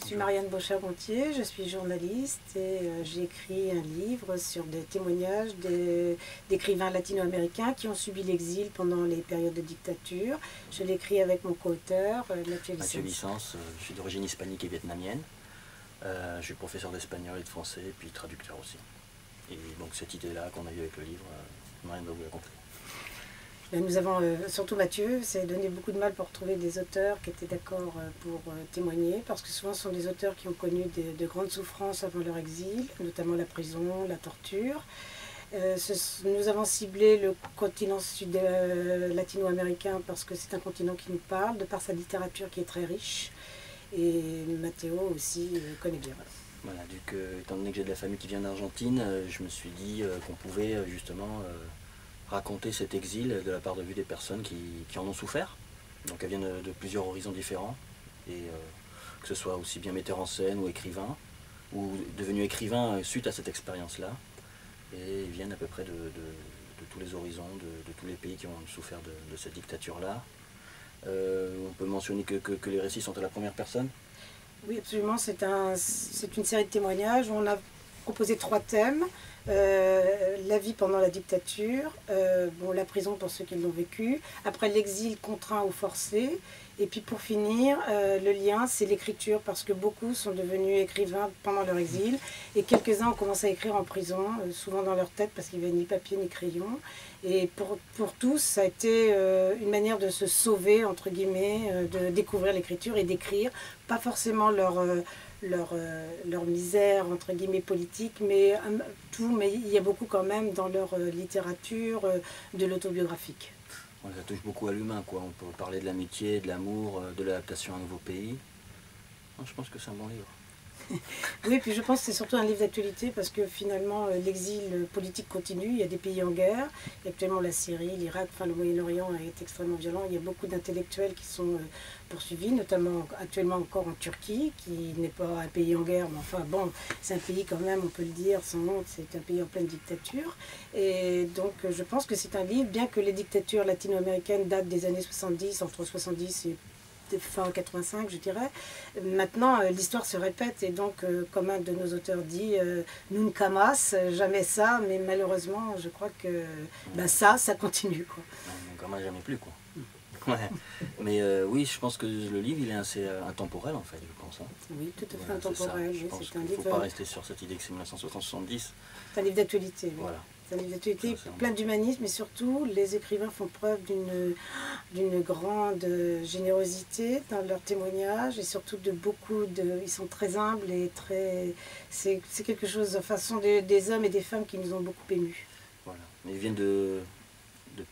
je suis Marianne Beauchamp-Gontier, je suis journaliste et j'ai écrit un livre sur des témoignages d'écrivains latino-américains qui ont subi l'exil pendant les périodes de dictature. Je l'ai écrit avec mon co-auteur, Mathieu Vicens. Mathieu Vicens, je suis d'origine hispanique et vietnamienne. Je suis professeur d'espagnol et de français, et puis traducteur aussi. Et donc cette idée-là qu'on a eue avec le livre, Marianne va vous la compris. Nous avons, surtout Mathieu, s'est donné beaucoup de mal pour trouver des auteurs qui étaient d'accord pour témoigner, parce que souvent ce sont des auteurs qui ont connu de grandes souffrances avant leur exil, notamment la prison, la torture. Nous avons ciblé le continent sud latino-américain parce que c'est un continent qui nous parle, de par sa littérature qui est très riche, et Mathéo aussi connaît bien. Voilà, étant donné que j'ai de la famille qui vient d'Argentine, je me suis dit qu'on pouvait justement raconter cet exil de la part de vue des personnes qui en ont souffert. Donc elles viennent de plusieurs horizons différents, et que ce soit aussi bien metteur en scène ou écrivain, ou devenu écrivain suite à cette expérience-là, et ils viennent à peu près de tous les horizons, de tous les pays qui ont souffert de cette dictature-là. On peut mentionner que les récits sont à la première personne. Oui, absolument, c'est une série de témoignages. On a proposé 3 thèmes. La vie pendant la dictature, la prison pour ceux qui l'ont vécu, après l'exil contraint ou forcé, et puis pour finir, le lien, c'est l'écriture, parce que beaucoup sont devenus écrivains pendant leur exil, et quelques-uns ont commencé à écrire en prison, souvent dans leur tête, parce qu'il n'y avait ni papier ni crayon, et pour tous, ça a été une manière de se sauver, entre guillemets, de découvrir l'écriture et d'écrire, pas forcément leur misère, entre guillemets, politique, mais il y a beaucoup quand même dans leur littérature de l'autobiographique. Ça touche beaucoup à l'humain, quoi. On peut parler de l'amitié, de l'amour, de l'adaptation à un nouveau pays. Je pense que c'est un bon livre. Oui, puis je pense que c'est surtout un livre d'actualité parce que finalement l'exil politique continue, il y a des pays en guerre, il y a actuellement la Syrie, l'Irak, le Moyen-Orient est extrêmement violent, il y a beaucoup d'intellectuels qui sont poursuivis, notamment actuellement encore en Turquie, qui n'est pas un pays en guerre, mais enfin bon, c'est un pays quand même, on peut le dire sans honte, c'est un pays en pleine dictature. Et donc je pense que c'est un livre, bien que les dictatures latino-américaines datent des années 70, entre 70 et fin 85, je dirais. Maintenant, l'histoire se répète et donc, comme un de nos auteurs dit, nunca más, jamais ça, mais malheureusement, je crois que ça continue, quoi. Nunca más, jamais plus, quoi. Ouais. Mais oui, je pense que le livre, il est assez intemporel, en fait, je pense. Oui, tout à fait intemporel. Je pense qu'il ne faut pas rester sur cette idée que c'est 1970. C'est un livre d'actualité. Oui. Voilà. C'est un livre d'actualité plein d'humanisme et surtout, les écrivains font preuve d'une grande générosité dans leurs témoignages et surtout ils sont très humbles et très... C'est quelque chose, enfin, ce sont des hommes et des femmes qui nous ont beaucoup émus. Voilà. Mais ils viennent de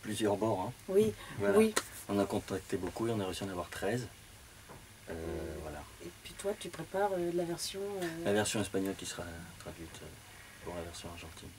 plusieurs bords. Hein. Oui, voilà. Oui. On a contacté beaucoup et on a réussi à en avoir 13. Voilà. Et puis toi, tu prépares la version... La version espagnole qui sera traduite pour la version argentine.